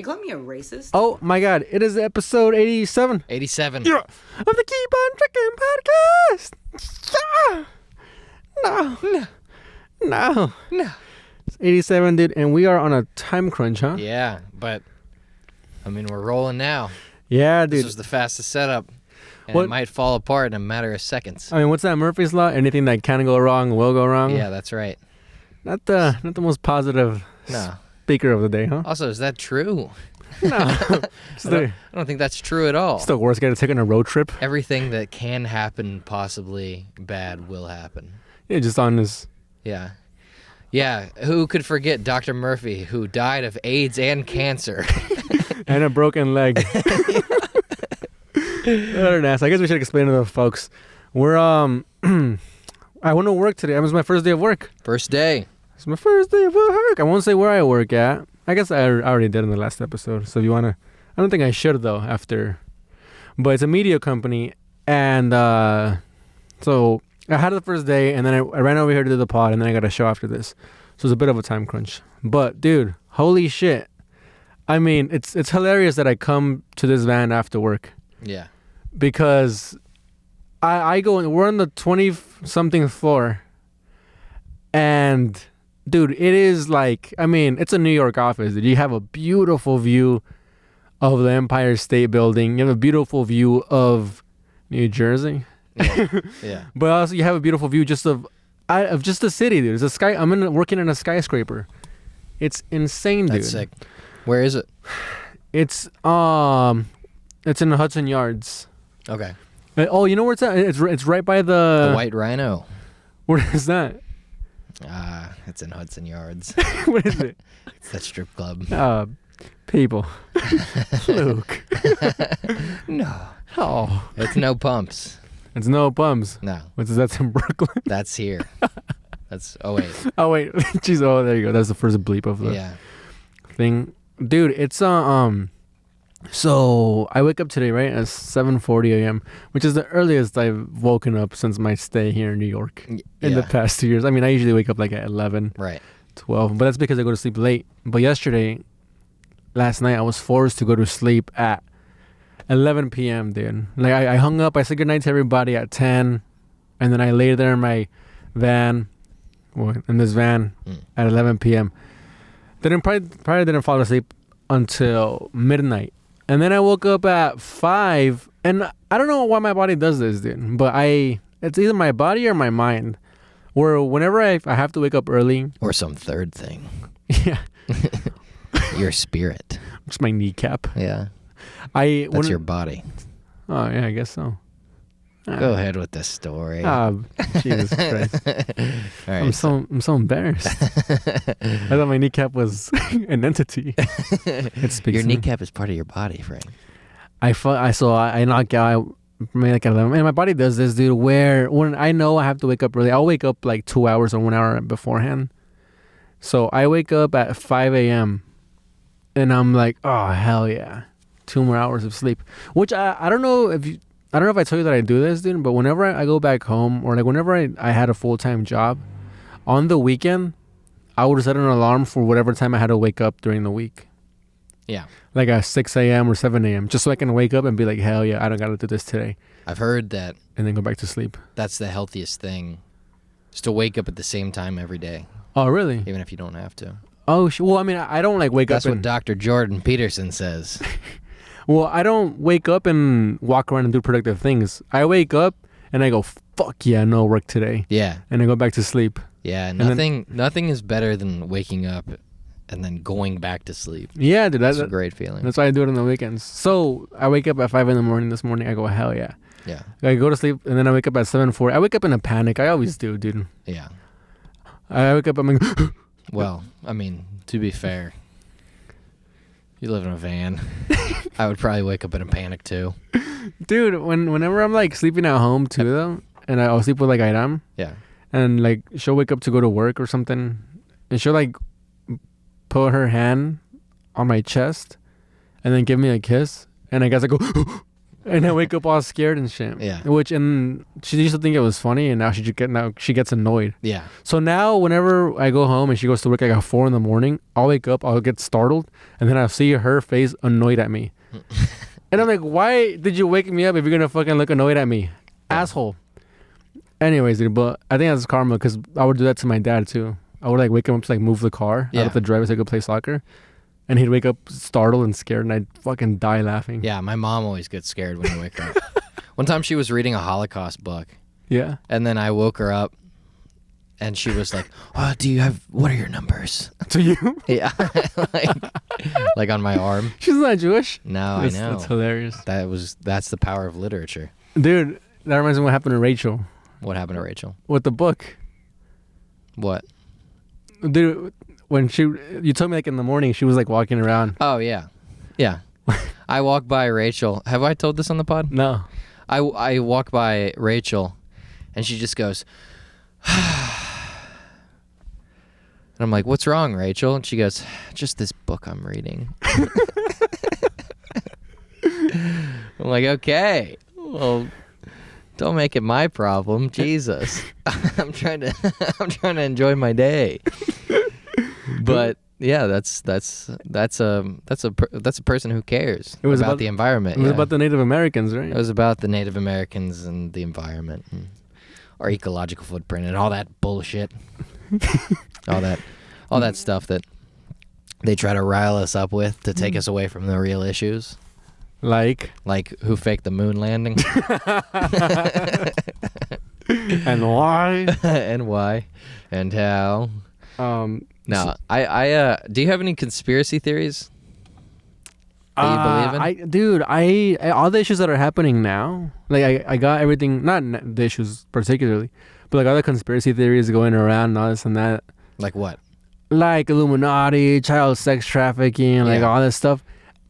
call me a racist? Oh my God! It is episode 87. 87. Yeah, of the Keep on Trucking podcast. No. It's 87, dude, and we are on a time crunch, huh? Yeah, but I mean we're rolling now. Yeah, dude. This was the fastest setup, and What? it might fall apart in a matter of seconds. I mean, what's that Murphy's Law? Anything that can go wrong will go wrong. Yeah, that's right. Not the most positive No. speaker of the day, huh? Also, is that true? No. It's I don't think that's true at all. it's the worst guy to take on a road trip. Everything that can happen, possibly bad, will happen. Yeah, just on this. Yeah. Yeah, who could forget Dr. Murphy, who died of AIDS and cancer? And a broken leg. Other than that, I guess we should explain to the folks. We're I went to work today. It was my first day of work. First day. It's my first day of work. I won't say where I work at. I guess I already did in the last episode. So if you wanna, I don't think I should though. After, but it's a media company, and so I had the first day, and then I ran over here to do the pod, and then I got a show after this. So it's a bit of a time crunch. But dude, holy shit! I mean, it's hilarious that I come to this van after work. Yeah. Because I go in, we're on the 20-something floor, and dude, it is like, I mean, it's a New York office. Dude. You have a beautiful view of the Empire State Building. You have a beautiful view of New Jersey. Yeah. But also you have a beautiful view just of just the city, dude. It's a sky. I'm working in a skyscraper. It's insane, dude. That's sick. Where is it? It's in the Hudson Yards. Okay. Oh, you know where it's at? It's right by the White Rhino. Where is that? It's in Hudson Yards. What is it? It's that strip club. People. Luke. No. Oh. It's no pumps. It's no bums. No. That's in Brooklyn. That's here. That's, oh wait. Oh wait. Jeez. Oh, there you go. That's the first bleep of the thing. Dude, it's so I wake up today, right, at 7:40 a.m., which is the earliest I've woken up since my stay here in New York in the past 2 years. I mean, I usually wake up like at 11, right, 12, but that's because I go to sleep late. But last night, I was forced to go to sleep at 11 p.m., dude. Like, I hung up, I said goodnight to everybody at 10, and then I lay there in my van, at 11 p.m. Then probably didn't fall asleep until midnight. And then I woke up at 5, and I don't know why my body does this, dude, but it's either my body or my mind, where whenever I have to wake up early. Or some third thing. Yeah. Your spirit. Just my kneecap. Yeah. That's your body. Oh, yeah, I guess so. Go ahead with this story. Jesus Christ. All right, I'm so embarrassed. I thought my kneecap was an entity. It speaks your to me. kneecap is part of your body, Frank. I knock out maybe like at 11. And my body does this, dude, where when I know I have to wake up early, I'll wake up like 2 hours or 1 hour beforehand. So I wake up at 5 a.m. and I'm like, oh, hell yeah. 2 more hours of sleep. Which I don't know if I told you that I do this, dude, but whenever I go back home, or like whenever I had a full-time job, on the weekend, I would set an alarm for whatever time I had to wake up during the week. Yeah. Like at 6 a.m. or 7 a.m., just so I can wake up and be like, hell yeah, I don't got to do this today. I've heard that. And then go back to sleep. That's the healthiest thing, is to wake up at the same time every day. Oh, really? Even if you don't have to. Oh, well, I mean, I don't like wake That's up. That's what Dr. Jordan Peterson says. Well, I don't wake up and walk around and do productive things. I wake up and I go, fuck yeah, no work today. Yeah. And I go back to sleep. Yeah, nothing is better than waking up and then going back to sleep. Yeah, dude. That's a great feeling. That's why I do it on the weekends. So I wake up at 5 a.m. this morning. I go, hell yeah. Yeah. I go to sleep and then I wake up at 7:40. I wake up in a panic. I always do, dude. Yeah. I wake up, I'm like, well, I mean, to be fair, you live in a van. I would probably wake up in a panic too. Dude, whenever I'm like sleeping at home too though, and I'll sleep with like Iram. Yeah. And like she'll wake up to go to work or something, and she'll like put her hand on my chest, and then give me a kiss, and I guess I go, And I wake up all scared and shit. Yeah. And she used to think it was funny, and now she gets annoyed. Yeah. So now whenever I go home and she goes to work like at 4 a.m, I'll wake up, I'll get startled, and then I'll see her face annoyed at me. And I'm like, why did you wake me up if you're gonna fucking look annoyed at me, asshole? Anyways, dude, but I think that's karma because I would do that to my dad too. I would like wake him up to like move the car out of the driveway so I could play soccer. And he'd wake up startled and scared, and I'd fucking die laughing. Yeah, my mom always gets scared when I wake up. One time she was reading a Holocaust book. Yeah. And then I woke her up, and she was like, "Oh, what are your numbers?" To you? Yeah. like on my arm. She's not Jewish? No, I know. That's hilarious. That's the power of literature. Dude, that reminds me of what happened to Rachel. What happened to Rachel? With the book. What? Dude, when you told me like in the morning she was like walking around. Oh yeah, yeah. I walked by Rachel. Have I told this on the pod? No. I walk by Rachel, and she just goes. And I'm like, "What's wrong, Rachel?" And she goes, "Just this book I'm reading." I'm like, "Okay, well, don't make it my problem, Jesus. I'm trying to enjoy my day." But yeah, that's a person who cares about the environment. It was about the Native Americans, right? It was about the Native Americans and the environment, and our ecological footprint, and all that bullshit, all that stuff that they try to rile us up with to take us away from the real issues. Like who faked the moon landing, and why, and why, and how. No, I do you have any conspiracy theories that you believe in? I all the issues that are happening now, like I got everything, not the issues particularly, but like all the conspiracy theories going around and all this and that. Like what? Like Illuminati, child sex trafficking, like all this stuff.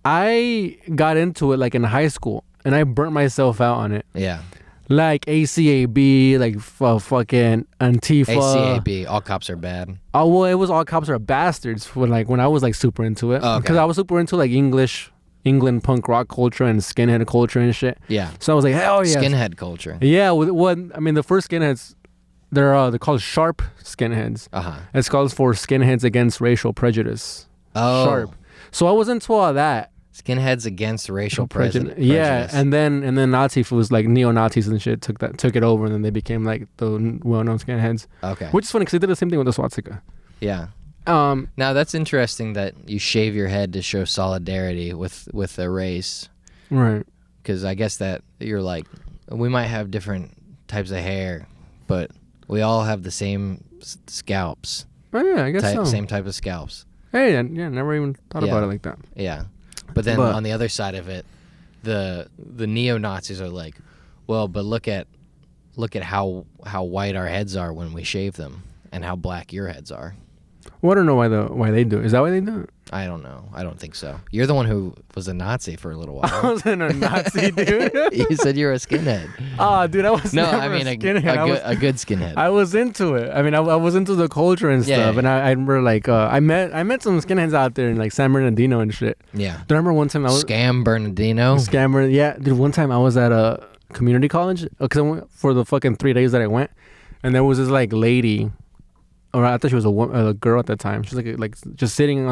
I got into it like in high school, and I burnt myself out on it. Yeah. Like ACAB, like fucking Antifa. ACAB, all cops are bad. Oh well, it was all cops are bastards when I was like super into it. Because I was super into like England punk rock culture and skinhead culture and shit. Yeah. So I was like, hell yeah. Skinhead culture. Yeah. The first skinheads, they're called sharp skinheads. It's called for skinheads against racial prejudice. Oh. Sharp. So I was into all that. Skinheads against racial prejudice. Yeah, and then Nazi fools like neo-Nazis and shit took it over, and then they became like the well-known skinheads. Okay. Which is funny because they did the same thing with the swastika. Yeah. Now that's interesting that you shave your head to show solidarity with a race. Right. Because I guess that you're like, we might have different types of hair, but we all have the same scalps. Oh yeah, I guess so. Same type of scalps. Hey, yeah, never even thought about it like that. Yeah. But then on the other side of it, the neo-Nazis are like, well, but look at how white our heads are when we shave them, and how black your heads are. Well, I don't know why they do it. Is that why they do it? I don't know. I don't think so. You're the one who was a Nazi for a little while. I wasn't a Nazi, dude. You said you were a skinhead. Oh, dude, I was never a skinhead. A good skinhead. I was into it. I mean, I was into the culture and stuff. Yeah. And I remember, like, I met some skinheads out there in, like, San Bernardino and shit. Yeah. Do you remember one time I was... Yeah. Dude, one time I was at a community college. Because I went for the fucking 3 days that I went. And there was this, like, lady... Or I thought she was a girl at that time. She was like just sitting there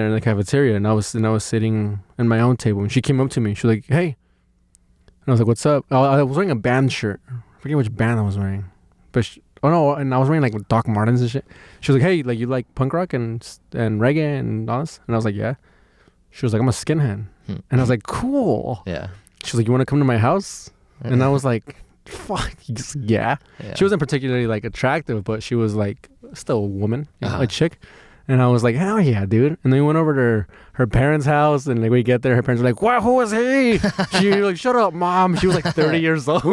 in the cafeteria, and I was sitting in my own table, and she came up to me. She was like, "Hey," and I was like, "What's up?" I was wearing a band shirt. I forget which band I was wearing, but and I was wearing like Doc Martens and shit. She was like, "Hey, like you like punk rock and reggae and all this?" And I was like, "Yeah." She was like, "I'm a skinhead," and I was like, "Cool." Yeah. She was like, "You want to come to my house?" And I was like, fuck yeah. She wasn't particularly like attractive, but she was like still a woman, a chick. And I was like, hell yeah, dude. And then we went over to her parents' house, and like we get there, her parents were like, "Wow, who is he?" She was like, "Shut up, mom." She was like 30 years old.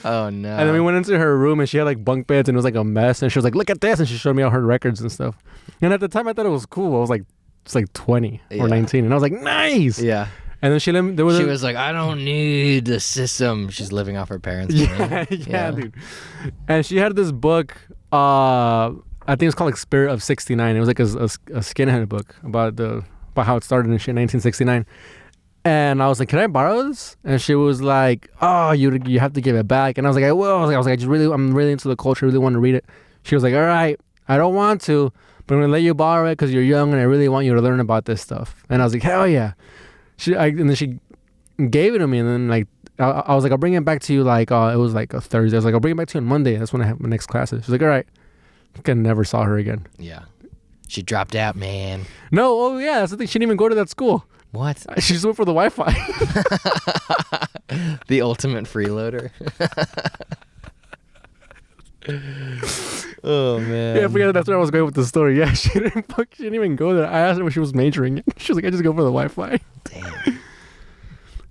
Oh no. And then we went into her room, and she had like bunk beds, and it was like a mess. And she was like, "Look at this," and she showed me all her records and stuff. And at the time, I thought it was cool. I was like, it's like 20 or 19, and I was like, nice. Yeah. And then she was like, "I don't need the system." She's living off her parents' money. Yeah, dude. And she had this book, I think it's called like Spirit of 69. It was like a skinhead book about how it started in shit, 1969. And I was like, "Can I borrow this?" And she was like, "Oh, you have to give it back." And I was like, "I will." I'm really into the culture. I really want to read it. She was like, "All right, I don't want to, but I'm gonna let you borrow it because you're young and I really want you to learn about this stuff." And I was like, "Hell yeah!" And then she gave it to me, and then like I was like, "I'll bring it back to you." Like it was like a Thursday. I was like, "I'll bring it back to you on Monday." That's when I have my next classes. She's like, "All right." I never saw her again. Yeah. She dropped out, man. No, oh yeah, that's the thing. She didn't even go to that school. What? She just went for the Wi-Fi. The ultimate freeloader. Oh man. Yeah, I forgot that's where I was going with the story. Yeah, she didn't even go there. I asked her what she was majoring in. She was like, "I just go for the Wi-Fi." Damn.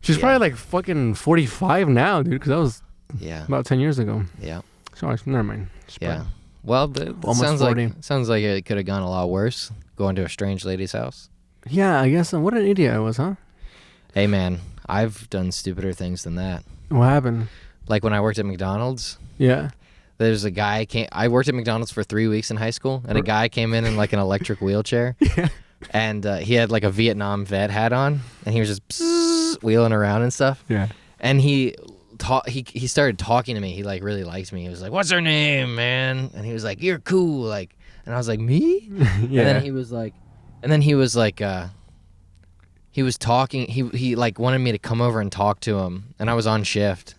She's probably like fucking 45 now, dude, because that was Yeah. about 10 years ago. Yeah. So never mind. She's Yeah. probably Well, but it almost sounds 40. like it could have gone a lot worse. Going to a strange lady's house. Yeah, I guess. What an idiot I was, huh? Hey man, I've done stupider things than that. What happened? Like when I worked at McDonald's. Yeah. There's a guy I worked at McDonald's for 3 weeks in high school, and a guy came in like an electric wheelchair, Yeah. and he had like a Vietnam vet hat on, and he was just wheeling around and stuff. Yeah. And he started talking to me. He like really liked me. He was like, "What's her name, man?" And he was like, "You're cool." Like, and I was like, "Me?" Yeah. And then he was like, he was talking. He like wanted me to come over and talk to him, and I was on shift.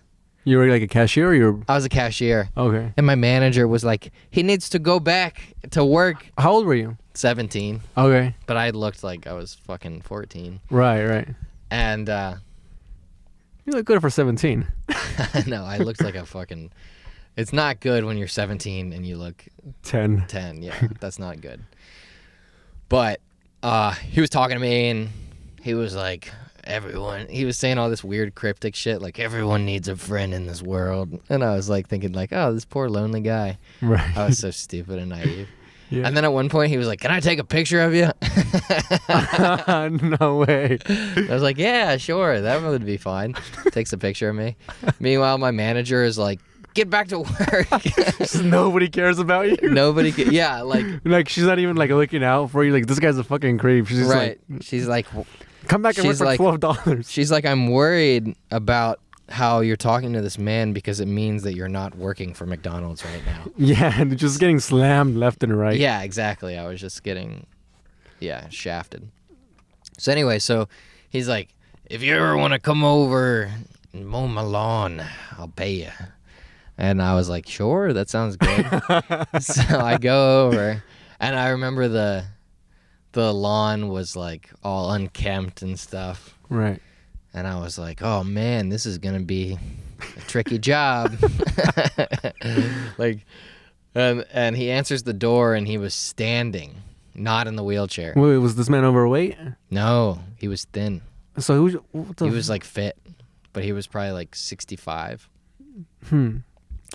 You were like a cashier, or you were... I was a cashier. Okay. And my manager was like, "He needs to go back to work." How old were you? 17. Okay. But I looked like I was fucking 14. Right. And You look good for 17. no, I looked like a fucking... It's not good when you're 17 and you look 10. 10. Yeah, that's not good. But he was talking to me, and he was like, he was saying all this weird cryptic shit, like, "Everyone needs a friend in this world." And I was like thinking like, "Oh, this poor lonely guy." Right. I was so stupid and naive. Yeah. And then at one point he was like, "Can I take a picture of you?" No way. I was like, "Yeah, sure, that would be fine." Takes a picture of me. Meanwhile, my manager is like, "Get back to work." Just nobody cares about you. Nobody yeah, Like she's not even like looking out for you. Like, this guy's a fucking creep. She's just right. like, She's like, come back and work she's for like- $12. she's like, "I'm worried about how you're talking to this man because it means that you're not working for McDonald's right now." Yeah, and just getting slammed left and right. Yeah, exactly. I was just getting, shafted. So anyway, so he's like, "If you ever want to come over and mow my lawn, I'll pay you." And I was like, "Sure, that sounds good." So I go over, and I remember the lawn was like all unkempt and stuff. Right. And I was like, "Oh man, this is gonna be a tricky job." Like, and he answers the door, and he was standing, not in the wheelchair. Wait, was this man overweight? No, he was thin. So he was like fit, but he was probably like 65.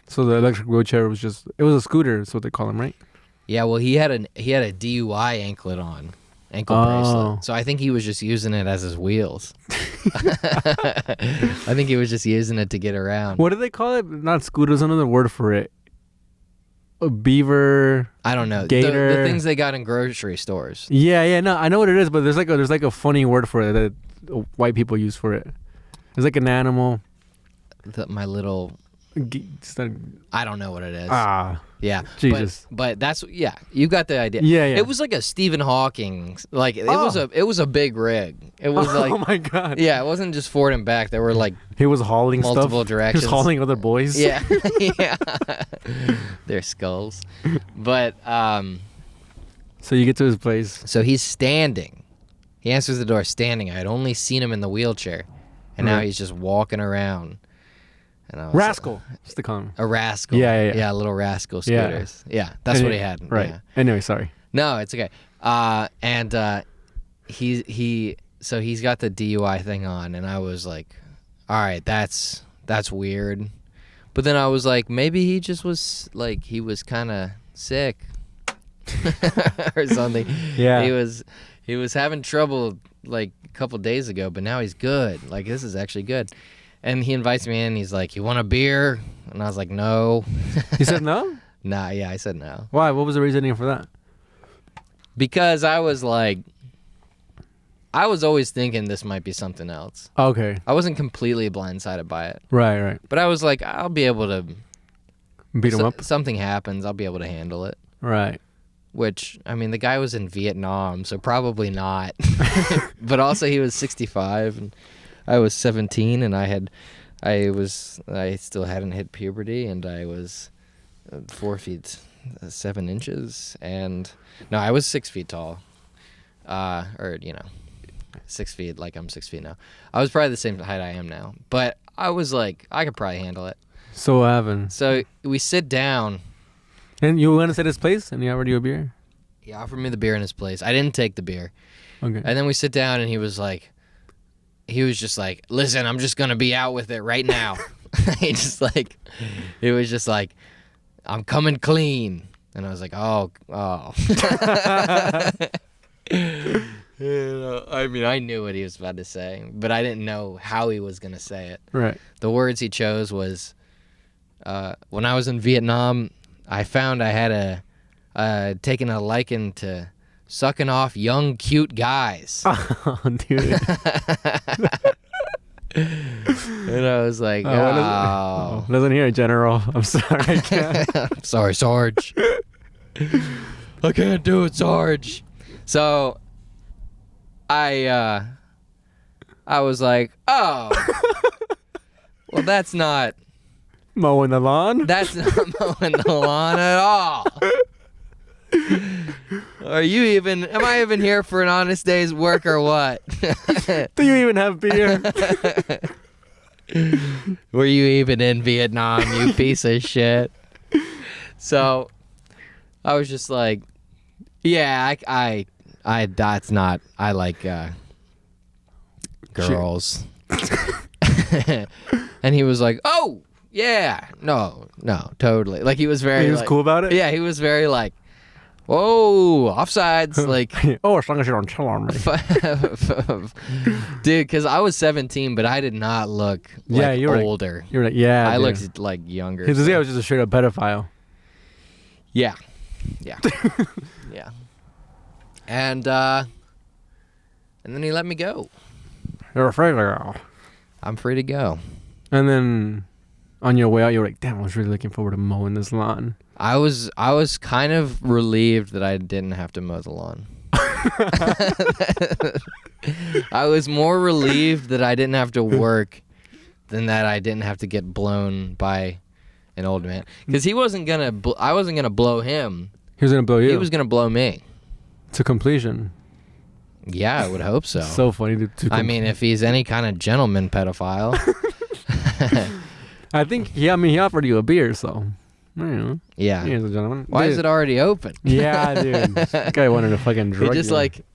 So the electric wheelchair was it was a scooter, is what they call them, right? Yeah, well, he had a DUI ankle bracelet. So I think he was just using it as his wheels. I think he was just using it to get around. What do they call it? Not scooter, there's another word for it. A beaver. I don't know. Gator. The things they got in grocery stores. Yeah, no, I know what it is, but there's like a funny word for it that white people use for it. It's like an animal. My little... I don't know what it is. Yeah. Jesus. But that's you got the idea. Yeah. It was like a Stephen Hawking, like it was a big rig. It was like, oh my god. Yeah, it wasn't just forward and back. There were like he was hauling multiple stuff. directions. He was hauling other boys. Yeah. Yeah. Their skulls. But so you get to his place. so he's standing. He answers the door standing. I had only seen him in the wheelchair, and now he's just walking around. And I was Rascal. Just to call him. A rascal. Yeah. Little rascal scooters. Yeah, that's what he had. Right. Yeah. Anyway, sorry. No, it's okay. And he's got the DUI thing on, and I was like, all right, that's weird. But then I was like, maybe he just was like, he was kind of sick or something. Yeah. He was having trouble like a couple days ago, but now he's good. Like, this is actually good. And he invites me in. He's like, "You want a beer?" And I was like, "No." He said no? Nah, yeah, I said no. Why? What was the reasoning for that? Because I was like, I was always thinking this might be something else. Okay. I wasn't completely blindsided by it. Right. But I was like, I'll be able to... Beat him up? Something happens, I'll be able to handle it. Right. Which, I mean, the guy was in Vietnam, so probably not. But also he was 65, and I was 17, and I still hadn't hit puberty, and I was 4 feet 7 inches, and no, I was 6 feet tall, 6 feet, like I'm 6 feet now. I was probably the same height I am now, but I was like, I could probably handle it. So what happened? So we sit down. And you went to his place, and he offered you a beer? He offered me the beer in his place. I didn't take the beer. Okay. And then we sit down, and he was just like, listen, I'm just going to be out with it right now. He was just like, I'm coming clean. And I was like, oh. I mean, I knew what he was about to say, but I didn't know how he was going to say it. Right. The words he chose was, when I was in Vietnam, I found I had taken a liking to sucking off young, cute guys. Oh, dude. And I was like, oh. Listen here, General. I'm sorry, I can't. I'm sorry, Sarge. I can't do it, Sarge. So, I was like, oh. Well, that's not... Mowing the lawn? That's not mowing the lawn at all. Am I even here for an honest day's work or what? Do you even have beer? Were you even in Vietnam, you piece of shit? So, I was just like, yeah, I that's not, I like girls. And he was like, oh! Yeah, no, totally. Like he was very. He was cool about it. Yeah, he was very like, whoa, offsides. Like, oh, as long as you don't tell on me, dude. Because I was 17, but I did not look like you were older. Like, you were like, yeah, I dude. looked like younger. His guy was just a straight up pedophile. Yeah. And then he let me go. You're afraid to go. I'm free to go. And then. On your way out, you were like, damn, I was really looking forward to mowing this lawn. I was kind of relieved that I didn't have to mow the lawn. I was more relieved that I didn't have to work than that I didn't have to get blown by an old man. Because I wasn't gonna blow him. He was gonna blow you. He was gonna blow me. To completion. Yeah, I would hope so. So funny I mean, if he's any kind of gentleman pedophile. I think he offered you a beer, so I don't know. Yeah. He's a gentleman. Why is it already open? Yeah, dude. This guy wanted to fucking drug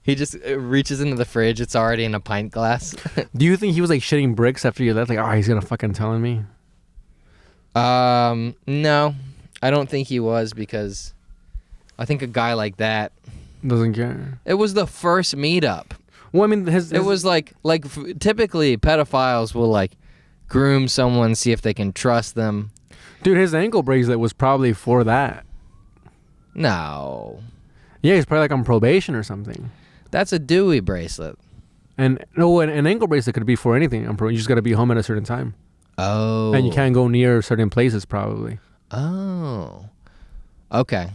He just reaches into the fridge. It's already in a pint glass. Do you think he was like shitting bricks after you left? Like, oh, he's gonna fucking telling me. No, I don't think he was, because I think a guy like that doesn't care. It was the first meetup. Well, I mean, it was like typically pedophiles will like groom someone, see if they can trust them. Dude, his ankle bracelet was probably for that. No. Yeah, he's probably like on probation or something. That's a Dewey bracelet. And no, an ankle bracelet could be for anything. You just got to be home at a certain time. Oh. And you can't go near certain places, probably. Oh. Okay.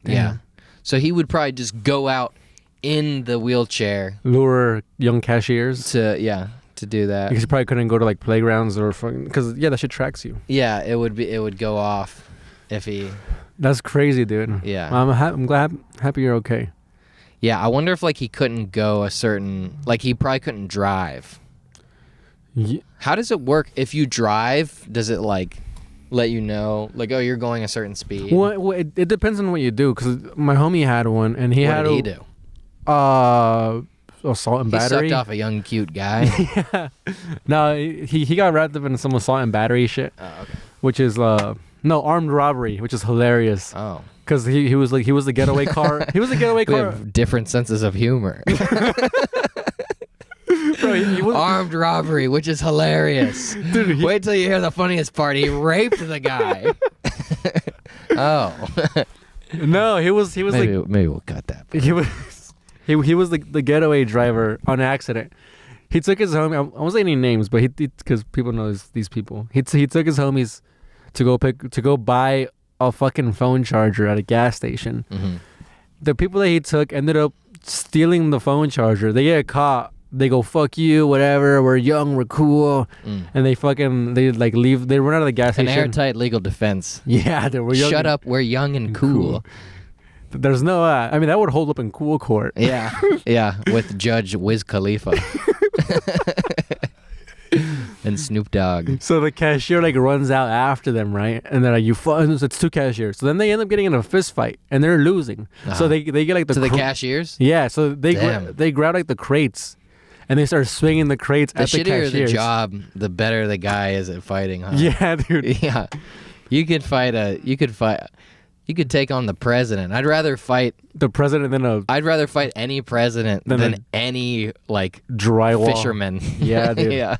Damn. Yeah. So he would probably just go out in the wheelchair. Lure young cashiers. To do that. Because you probably couldn't go to like playgrounds or fucking, because that shit tracks you. Yeah, it would go off if he. That's crazy, dude. Yeah. I'm happy you're okay. Yeah, I wonder if like he couldn't go a certain, like he probably couldn't drive. Yeah. How does it work if you drive? Does it like let you know, like, oh, you're going a certain speed? Well, it depends on what you do, because my homie had one, and what did he do? Assault and battery. He sucked off a young cute guy. Yeah. No, he got wrapped up in some assault and battery shit. Oh, okay. Which is armed robbery, which is hilarious. Oh. Because he was the getaway car. He was the getaway We car. have different senses of humor. Bro, he was armed robbery, which is hilarious. Dude, wait till you hear the funniest part. He raped the guy. Oh. No, he was maybe we'll cut that part. He was the getaway driver on accident. He took his homie. I won't say any names, but he because people know these people. He took his homies to go buy a fucking phone charger at a gas station. Mm-hmm. The people that he took ended up stealing the phone charger. They get caught. They go, fuck you, whatever. We're young, we're cool, and they like leave. They run out of the gas station. An airtight legal defense. Yeah, we're young. Shut up, we're young and cool. There's no. I mean, that would hold up in cool court. Yeah, yeah, with Judge Wiz Khalifa and Snoop Dogg. So the cashier like runs out after them, right? And they're like, it's two cashiers. So then they end up getting in a fist fight, and they're losing. So they get like the cashiers. Yeah, so they grab like the crates. And they start swinging the crates at the cashiers. The shittier the job, the better the guy is at fighting, huh? Yeah, dude. Yeah. You could take on the president. I'd rather fight the president I'd rather fight any president than any like drywall fisherman. Yeah, dude. Yeah.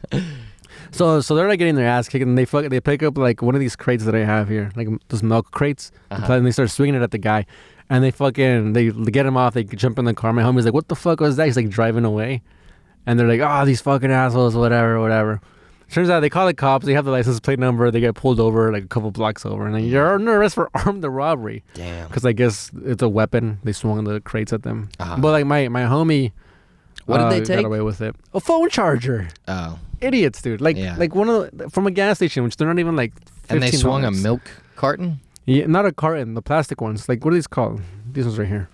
So they're like getting their ass kicked, and they pick up like one of these crates that I have here, like those milk crates, and they start swinging it at the guy, and they get him off. They jump in the car. My homie's like, "What the fuck was that?" He's like driving away. And they're like, oh, these fucking assholes, whatever. Turns out they call the cops. They have the license plate number. They get pulled over like a couple blocks over. And then you're under arrest for armed robbery. Damn. Because I guess it's a weapon. They swung the crates at them. But like my homie what did they take? got away with it. A phone charger. Oh. Idiots, dude. Like one of from a gas station, which they're not even like $15. And they swung a milk carton? Yeah, not a carton. The plastic ones. Like, what are these called? These ones right here.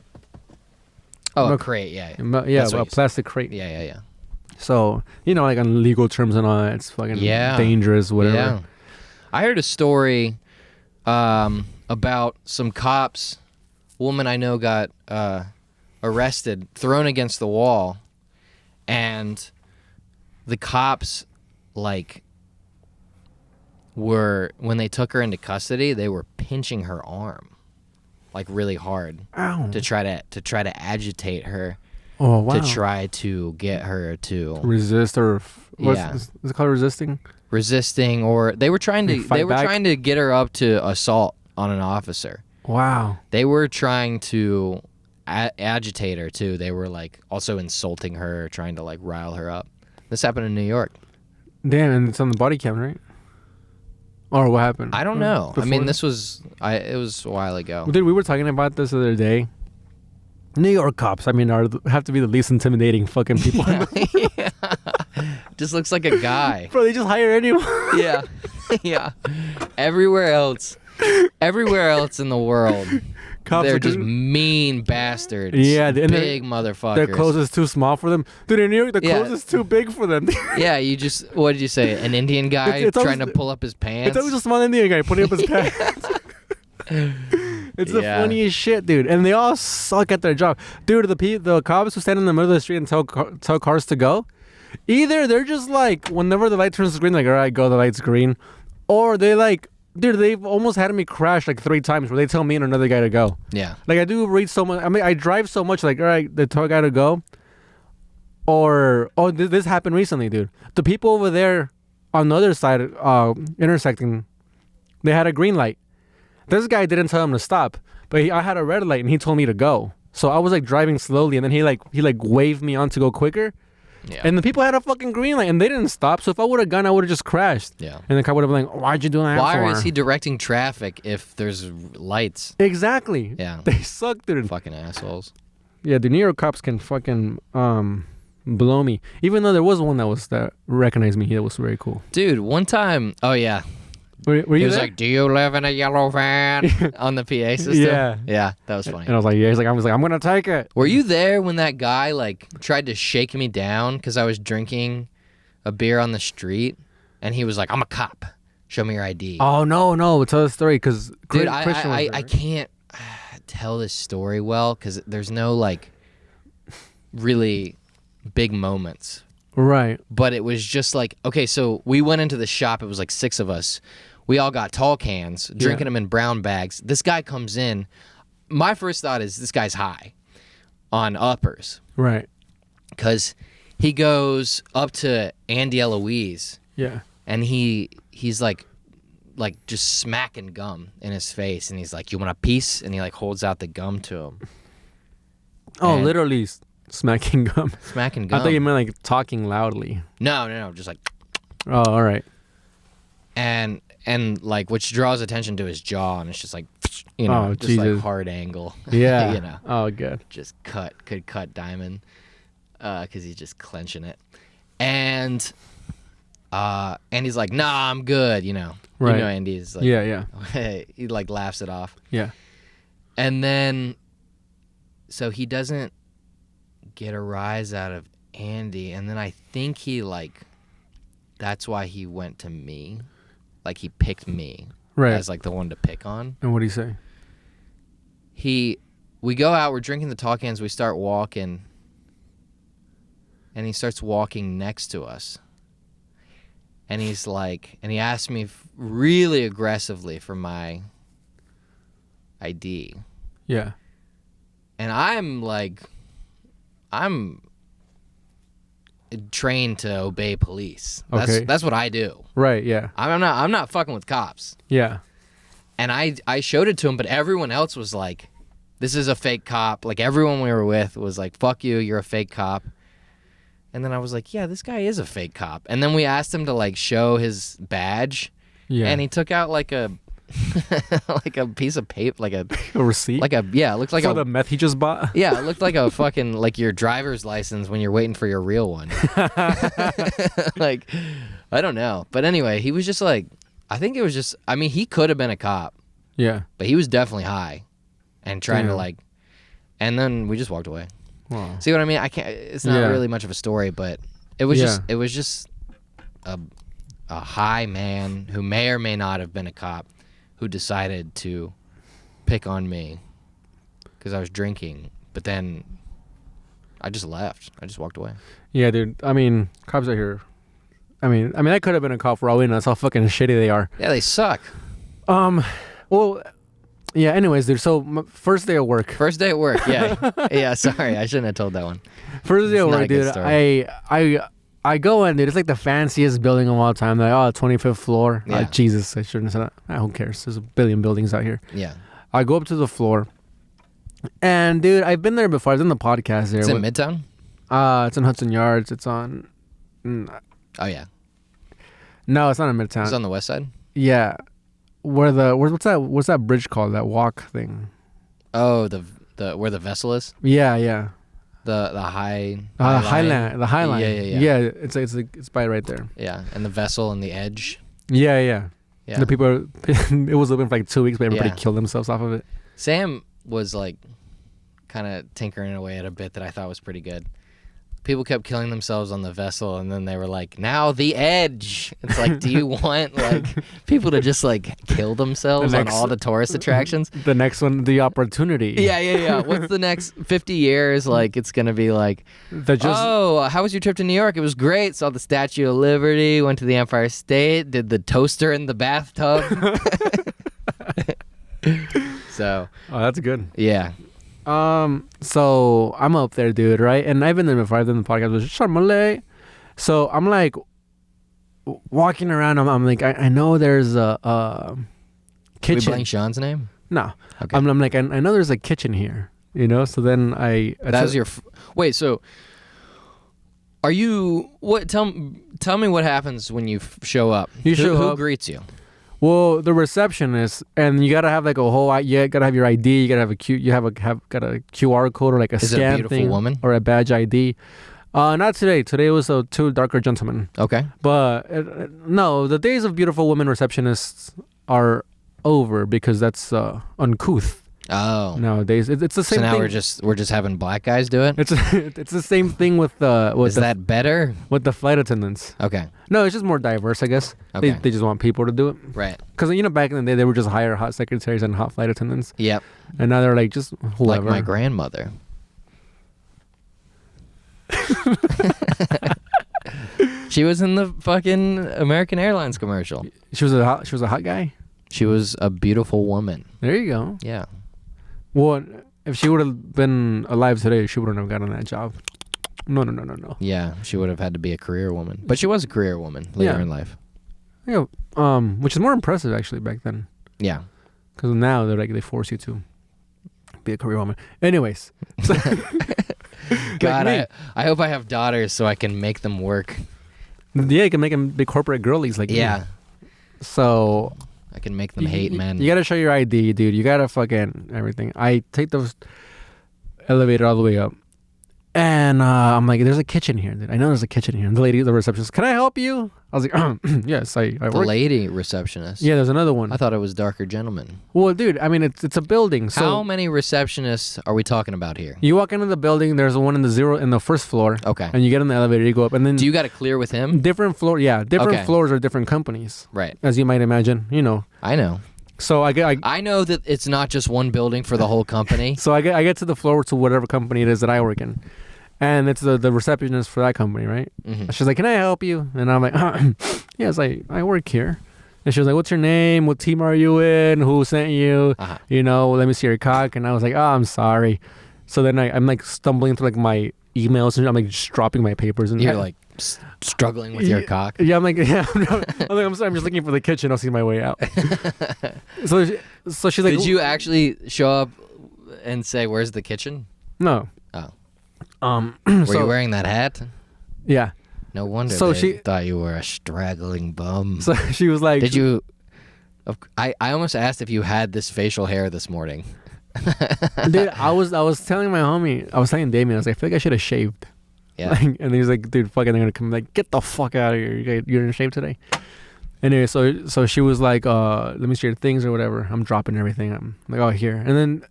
Oh, a crate. Yeah. A plastic crate. Yeah. So, like on legal terms and all that, it's fucking dangerous, whatever. Yeah. I heard a story about some cops. A woman I know got arrested, thrown against the wall, and the cops, like, when they took her into custody, they were pinching her arm, like, really hard. Ow. to try to agitate her. Oh, wow. To try to get her to resist or is it called resisting, or they were trying to get her up to assault on an officer. Wow. They were trying to agitate her too. They were like also insulting her, trying to like rile her up. This happened in New York. Damn, and it's on the body cam, right? Or what happened? I don't know. I mean, it was a while ago. Dude, we were talking about this the other day. New York cops, I mean, have to be the least intimidating fucking people. Yeah. Just looks like a guy. Bro, they just hire anyone. Yeah. Yeah. Everywhere else in the world, cops they're just mean bastards. Yeah. Big motherfuckers. Their clothes is too small for them. Dude, in New York, the clothes is too big for them. Yeah, what did you say? An Indian guy trying to pull up his pants? It's always a small Indian guy putting up his pants. It's the funniest shit, dude. And they all suck at their job. Dude, the cops who stand in the middle of the street and tell cars to go, either they're just like, whenever the light turns green, like, all right, go, the light's green. Or they like, dude, they've almost had me crash like 3 times where they tell me and another guy to go. Yeah. Like, I do read so much. I mean, I drive so much, like, all right, they tell a guy to go. Or, this happened recently, dude. The people over there on the other side, intersecting, they had a green light. This guy didn't tell him to stop, but I had a red light and he told me to go. So I was like driving slowly, and then he waved me on to go quicker. Yeah. And the people had a fucking green light and they didn't stop. So if I would have gone, I would have just crashed. Yeah. And the car would have been like, "Why'd you do that? Why is he directing traffic if there's lights?" Exactly. Yeah. They suck, dude. Fucking assholes. Yeah, the New York cops can fucking blow me. Even though there was one that recognized me, that was very cool. Dude, one time, oh yeah. Were you he was there? like, "Do you live in a yellow van?" on the PA system. Yeah, that was funny. And I was like, I'm gonna take it. Were you there when that guy like tried to shake me down because I was drinking a beer on the street, and he was like, "I'm a cop. Show me your ID." Oh no, tell the story, because dude, I can't tell this story well because there's no like really big moments. Right. But it was just like, okay, so we went into the shop. It was like 6 of us. We all got tall cans, drinking them in brown bags. This guy comes in. My first thought is this guy's high on uppers. Right. Because he goes up to Andy Eloise. Yeah. And he's like just smacking gum in his face. And he's like, "You want a piece?" And he like holds out the gum to him. Oh, literally. Smacking gum. Smacking gum. I thought you meant like talking loudly. No, just like. Oh, all right. And like, which draws attention to his jaw, and it's just like, you know, Oh, just Jesus. like hard angle. Yeah. You know. Oh, good. Just could cut Diamond, because he's just clenching it, and he's like, nah, I'm good. You know. Right. You know, Andy's like, Yeah. he like laughs it off. Yeah. And then, so he doesn't get a rise out of Andy, and then I think he like, that's why he went to me, like he picked me as like the one to pick on. And what do you say? We go out, we're drinking the tall cans, we start walking, and he starts walking next to us. And he's like, and he asked me really aggressively for my ID. Yeah. And I'm like, I'm trained to obey police. That's what I do. Right, yeah. I'm not fucking with cops. Yeah. And I showed it to him, but everyone else was like, this is a fake cop. Like, everyone we were with was like, fuck you, you're a fake cop. And then I was like, yeah, this guy is a fake cop. And then we asked him to like show his badge. Yeah. And he took out like a like a piece of paper, like a receipt. It looked like for the meth he just bought. Yeah, it looked like a fucking like your driver's license when you're waiting for your real one. Like, I don't know. But anyway, he was just like, I think it was just, I mean, he could have been a cop. Yeah. But he was definitely high and trying to like, and then we just walked away. Wow. See what I mean? I can't. It's not really much of a story, but it was just a high man who may or may not have been a cop who decided to pick on me because I was drinking. But then I just left. I just walked away. Yeah, dude. I mean, cops are here. I mean, that could have been a cop for all we know. That's how fucking shitty they are. Yeah, they suck. Well. Yeah, anyways, dude, so first day at work. First day at work, yeah. Yeah, sorry, I shouldn't have told that one. First day at work, dude, I go in, dude, it's like the fanciest building of all time. Like, 25th floor. Yeah. Jesus, I shouldn't have said that. Who cares? There's a billion buildings out here. Yeah. I go up to the floor, and, dude, I've been there before. I was in the podcast there. It's in Midtown? It's in Hudson Yards. It's on... Oh, yeah. No, it's not in Midtown. It's on the west side? Yeah. What's that bridge called? That walk thing? Oh, the where the vessel is? Yeah. The high Highland. The Highline. Yeah. Yeah, it's by right there. Yeah, and the vessel and the edge. Yeah. The people it was open for like 2 weeks, but everybody killed themselves off of it. Sam was like kind of tinkering away at a bit that I thought was pretty good. People kept killing themselves on the vessel, and then they were like, now the edge. It's like, do you want like people to just like kill themselves on all the tourist attractions? The next one, the opportunity. Yeah. What's the next 50 years? Like, it's going to be like, how was your trip to New York? It was great. Saw the Statue of Liberty, went to the Empire State, did the toaster in the bathtub. So. Oh, that's good. Yeah. So I'm up there, dude, right? And I've been there before. I've done the podcast with Charmale. So I'm like walking around. I'm like, I know there's a kitchen. We blank Sean's name? No. Okay. I'm like, I know there's a kitchen here, you know? So then that was your... Wait, so are you... What? Tell me what happens when you show up. Who greets you? Well, the receptionist, and you gotta have like a whole. You gotta have your ID. You gotta have got a QR code or like a scan it a beautiful thing woman or a badge ID. Not today. Today was two darker gentlemen. Okay. But no, the days of beautiful women receptionists are over because that's uncouth. Oh. Nowadays, it's the same. So now thing. we're just having black guys do it. It's the same thing with Is that better? With the flight attendants? Okay. No, it's just more diverse, I guess. Okay. They just want people to do it. Right. Because back in the day they were just hire hot secretaries and hot flight attendants. Yep. And now they're like just whoever. Like my grandmother. She was in the fucking American Airlines commercial. She was a hot guy. She was a beautiful woman. There you go. Yeah. Well, if she would have been alive today, she wouldn't have gotten that job. No. Yeah, she would have had to be a career woman. But she was a career woman later in life. Yeah. Which is more impressive actually back then. Yeah. Because now they force you to be a career woman. Anyways. God, me. I hope I have daughters so I can make them work. Yeah, you can make them big corporate girlies like me. Yeah, So I can make them hate men. You gotta show your ID, dude. You gotta fucking everything. I take the elevator all the way up, and I'm like, "There's a kitchen here, dude. I know there's a kitchen here." And the receptionist, "Can I help you?" I was like, "Yes, I The work." lady receptionist. Yeah, there's another one. I thought it was darker gentleman. Well, dude, I mean, it's a building. So How many receptionists are we talking about here? you walk into the building. There's one in the first floor. Okay. And you get in the elevator. You go up, and then Do you got to clear with him? different floor. Yeah, different Okay. floors are different companies, Right. as you might imagine. I know. So I know that it's not just one building for the whole company. So I get to the floor to whatever company it is that I work in, and it's the receptionist for that company, right? Mhm. She's like, "Can I help you?" And I'm like, "Yes, I work here." And she was like, "What's your name? What team are you in? Who sent you? Uh-huh. Let me see your cock." And I was like, "Oh, I'm sorry." So then I'm like stumbling through like my emails and I'm like just dropping my papers and You're like struggling with your cock. Yeah, I'm like, yeah. I'm sorry. I'm just looking for the kitchen. I'll see my way out. so she's like, Did you actually show up and say, "Where's the kitchen"? No. Oh. Were Were you wearing that hat? Yeah. No wonder So they she- thought you were a straggling bum. So she was like, Did you? I almost asked if you had this facial hair this morning. Dude, I was telling my homie, I was telling Damien, I was like, I feel like I should have shaved. Yeah. Like, and he's like, dude, fucking, they're gonna come. Like, get the fuck out of here. You're gonna shave today. Anyway, so she was like, let me see your things or whatever. I'm dropping everything. I'm like, oh, here. And then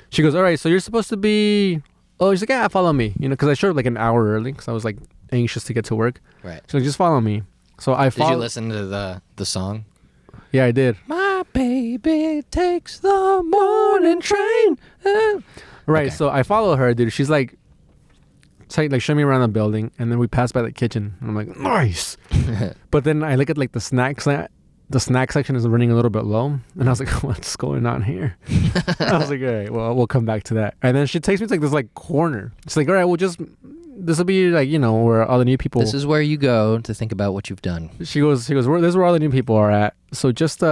she goes, all right, so you're supposed to be. Oh, she's like, yeah, follow me. Because I showed up like an hour early because I was like anxious to get to work. Right. She's like, just follow me. So I Did followed. you listen to the song? Yeah, I did. My baby takes the morning train. Right. Okay. So I follow her, dude. She's like show me around the building, and then we pass by the kitchen, and I'm like, nice. But then I look at like the snacks. The snack section is running a little bit low, and I was like, what's going on here? I was like, all right, well, we'll come back to that. And then she takes me to like this like corner. She's like, all right, this will be like where all the new people. This is where you go to think about what you've done. She goes, this is where all the new people are at. So just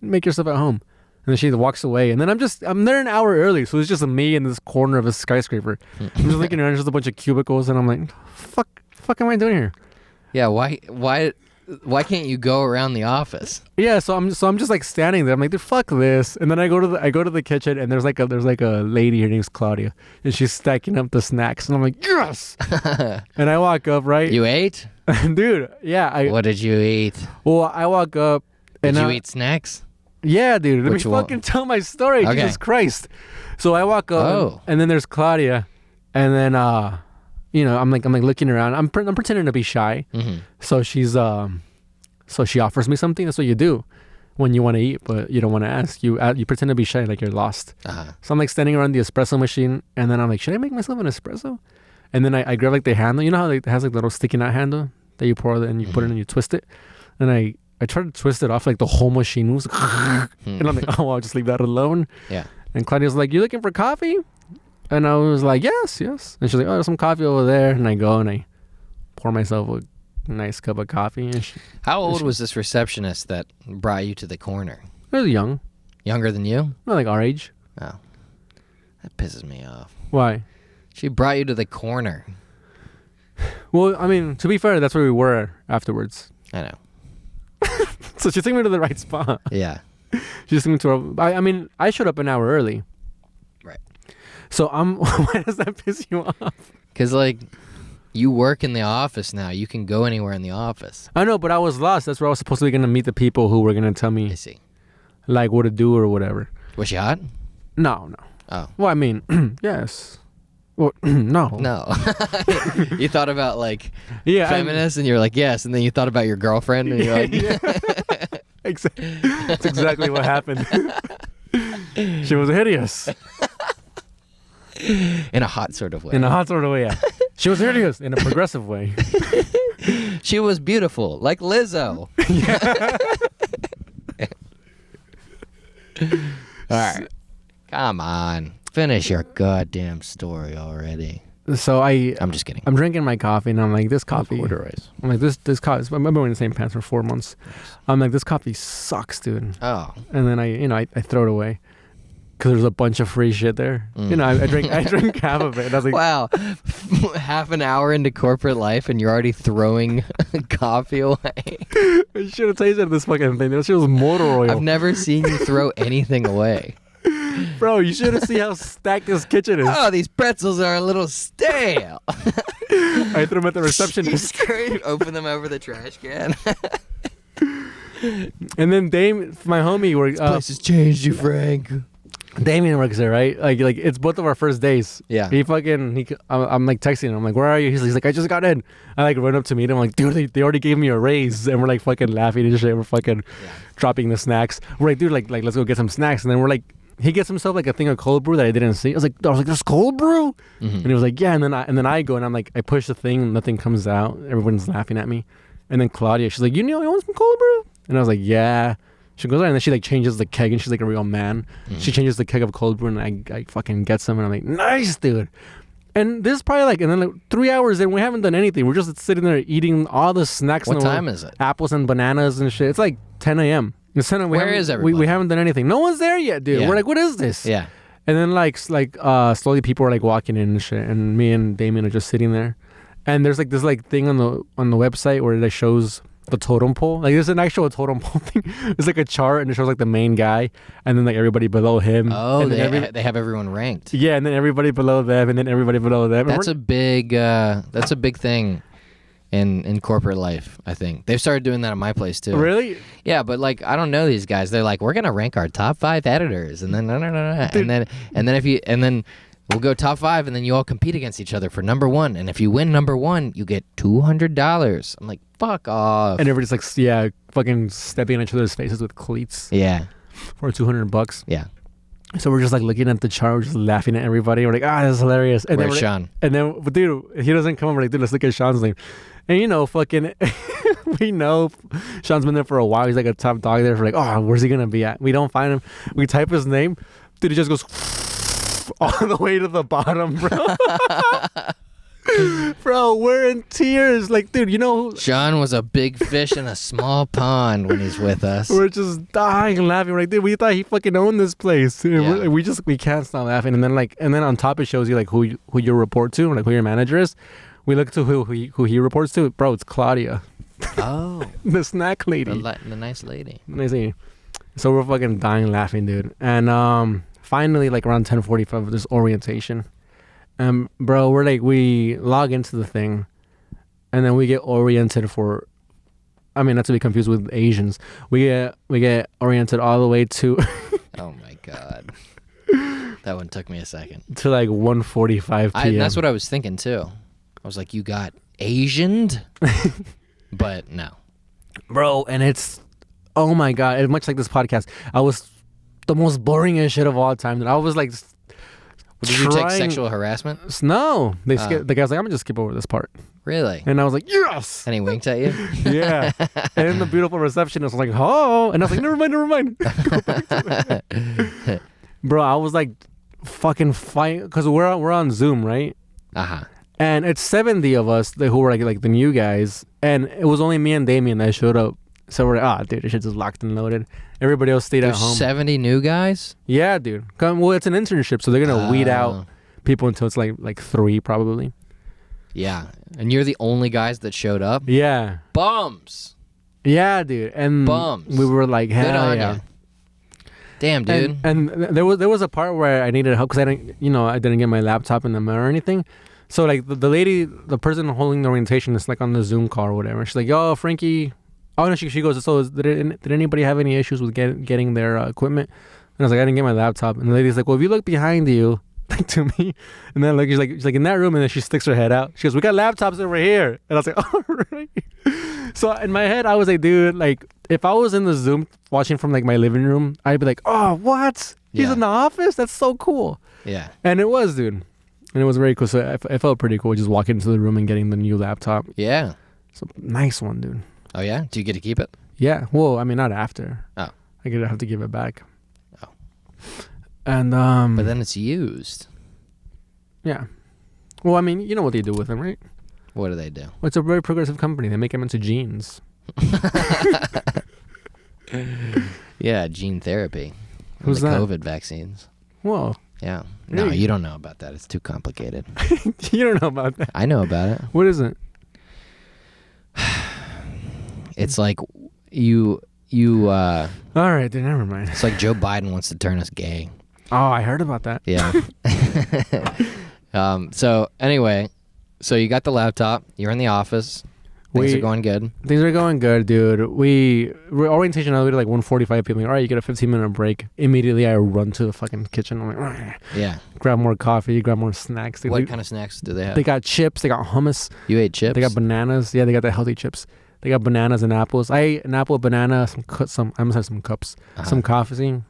make yourself at home. And then she walks away, and then I'm there an hour early, so it's just me in this corner of a skyscraper. I'm just looking around, just a bunch of cubicles, and I'm like, fuck am I doing here? Yeah. Why can't you go around the office? Yeah, so I'm just like standing there. I'm like, dude, fuck this. And then I go to the kitchen, and there's like a lady. Her name's Claudia, and she's stacking up the snacks, and I'm like, yes. And I walk up, right? You ate? Dude, yeah. What did you eat? Well, I walk up, and Did you eat snacks? Yeah, dude. Let Which me one? fucking tell my story. Okay. Jesus Christ. So I walk up, Oh. and then there's Claudia, and then I'm like looking around. I'm pretending to be shy. Mm-hmm. So so she offers me something. That's what you do when you want to eat, but you don't want to ask. You pretend to be shy, like you're lost. Uh-huh. So I'm like standing around the espresso machine, and then I'm like, should I make myself an espresso? And then I grab like the handle. You know how it has like the little sticking out handle that you pour it and you put it in and you twist it, and I try to twist it off, like the whole machine moves. And I'm like, oh, I'll just leave that alone. Yeah. And Claudia's like, you looking for coffee? And I was like, yes. And she's like, oh, there's some coffee over there. And I go and I pour myself a nice cup of coffee. And How old was this receptionist that brought you to the corner? I was young, Younger than you? not like our age. Oh. That pisses me off. Why? She brought you to the corner. Well, I mean, to be fair, that's where we were afterwards. I know. So she took me to the right spot. Yeah. She just took me to I mean, I showed up an hour early. Right. So why does that piss you off? Because, like, you work in the office now. You can go anywhere in the office. I know, but I was lost. That's where I was supposed to be going to meet the people who were going to tell I me, see. like, what to do or whatever. Was she hot? No. Oh. Well, I mean, yes. Well, no. No. You thought about, like, Yeah. feminists, and you're like, yes. And then you thought about your girlfriend, and you're like, That's exactly what happened. She was hideous. in a hot sort of way. In a hot sort of way, yeah. She was hideous in a progressive way. She was beautiful, like Lizzo. All right. Come on. Finish your goddamn story already. So I'm just kidding. I'm drinking my coffee, and I'm like, this coffee. Corduroys. I'm like, this coffee. I've been wearing the same pants for 4 months. I'm like, this coffee sucks, dude. Oh. And then I throw it away. because there's a bunch of free shit there. You know, I drink half of it. And I was like, Wow, half an hour into corporate life and you're already throwing coffee away. I should have tasted this fucking thing. That shit was motor oil. I've never seen you throw anything away. Bro, you should have seen how stacked this kitchen is. Oh, these pretzels are a little stale. I threw them at the receptionist. You open them over the trash can. And then Dame, my homie, works. Place has changed you, Frank. Damien works there, right? Like it's both of our first days. Yeah. I'm like texting him. I'm like, where are you? He's like, I just got in. I like run up to meet him. I'm like, dude, they already gave me a raise, and we're like fucking laughing and shit. We're fucking dropping the snacks. We're like, dude, like let's go get some snacks. And then we're like, he gets himself like a thing of cold brew that I didn't see. I was like, there's cold brew, and he was like, yeah. And then I go and I'm like, I push the thing, nothing comes out. Everyone's laughing at me. And then Claudia, she's like, you want some cold brew? And I was like, yeah. She goes there and then she like changes the keg and she's like a real man. She changes the keg of cold brew and I fucking get some and I'm like, nice, dude. And this is probably like, and then like 3 hours in, we haven't done anything. We're just sitting there eating all the snacks. What time is it? Apples and bananas and shit. It's like 10 a.m. Where is everybody? We haven't done anything. No one's there yet, dude. Yeah. We're like, what is this? Yeah. And then slowly people are like walking in and shit. And me and Damien are just sitting there. And there's like this like thing on the website where it shows the totem pole. Like there's an actual totem pole thing. It's like a chart and it shows like the main guy and then like everybody below him. Oh, and they have everyone ranked. Yeah, and then everybody below them and then everybody below them. That's a big thing in corporate life, I think. They've started doing that at my place too. Really? Yeah, but like I don't know these guys. They're like, we're gonna rank our top 5 editors and then and then we'll go top 5 and then you all compete against each other for number 1. And if you win number 1, you get $200. I'm like, fuck off. And everybody's like, yeah, fucking stepping on each other's faces with cleats. Yeah. For $200. Yeah. So we're just like looking at the chart, we're just laughing at everybody. We're like, this is hilarious. And Where's then Sean? And then, but dude, he doesn't come over. Like, dude, let's look at Sean's name. And you know, fucking, we know Sean's been there for a while. He's like a top dog there. We're like, where's he gonna be at? We don't find him. We type his name. Dude, he just goes all the way to the bottom, bro. Bro, we're in tears. Like, dude, you know, Sean was a big fish in a small pond when he's with us. We're just dying laughing. We're like, dude, we thought he fucking owned this place. Yeah. We can't stop laughing. And then on top it shows you like who you report to, like who your manager is. We look to who he reports to. Bro, it's Claudia. Oh, the snack lady. the nice lady. Nice lady. So we're fucking dying laughing, dude. And finally, like around 10:45, there's orientation. Bro, we log into the thing, and then we get oriented for. I mean, not to be confused with Asians. We get oriented all the way to. Oh my god, that one took me a second. To like 1:45 p.m. That's what I was thinking too. I was like, you got Asianed, but no, bro. And it's, oh my god, it's much like this podcast. I was the most boring as shit of all time. That I was like. Did you take sexual harassment? No. The guy's like, I'm going to just skip over this part. Really? And I was like, yes! And he winked at you? Yeah. And then the beautiful receptionist was like, oh! And I was like, never mind. Go back to it. Bro, I was like fucking fighting. Because we're on Zoom, right? Uh-huh. And it's 70 of us who were like the new guys. And it was only me and Damien that showed up. So we're like, dude, this shit's just locked and loaded. Everybody else stayed at home. 70 new guys? Yeah, dude. Well, it's an internship, so they're gonna weed out people until it's like 3 probably. Yeah, and you're the only guys that showed up. Yeah. Bums. Yeah, dude. And bums. We were like, hell good on yeah. You. Damn, dude. And there was a part where I needed help because I didn't get my laptop in the mail or anything. So like the person holding the orientation is like on the Zoom call or whatever. She's like, yo, Frankie. Oh no, she goes. So did anybody have any issues with getting their equipment? And I was like, I didn't get my laptop. And the lady's like, well, if you look behind you, like to me, and then like she's like in that room, and then she sticks her head out. She goes, we got laptops over here. And I was like, all right. So in my head, I was like, dude, like if I was in the Zoom watching from like my living room, I'd be like, oh, what? He's in the office? That's so cool. Yeah. And it was, dude. And it was very cool. So I felt pretty cool just walking into the room and getting the new laptop. Yeah. So nice one, dude. Oh, yeah? Do you get to keep it? Yeah. Well, I mean, not after. Oh. I have to give it back. Oh. And, but then it's used. Yeah. Well, I mean, you know what they do with them, right? What do they do? Well, it's a very progressive company. They make them into jeans. Yeah, gene therapy. Who's that? COVID vaccines. Whoa. Yeah. No, Really? you don't know about that. It's too complicated. You don't know about that. I know about it. What is it? It's like you. All right, then never mind. It's like Joe Biden wants to turn us gay. Oh, I heard about that. Yeah. So anyway, so you got the laptop. You're in the office. Things are going good. Things are going good, dude. We're orientation elevator like 1:45 p.m. All right, you get a 15-minute break. Immediately, I run to the fucking kitchen. I'm like, Yeah. grab more coffee, grab more snacks. Dude. What kind of snacks do they have? They got chips. They got hummus. You ate chips? They got bananas. Yeah, they got the healthy chips. They got bananas and apples. I ate an apple, a banana, some. I must have some cups, some coffee.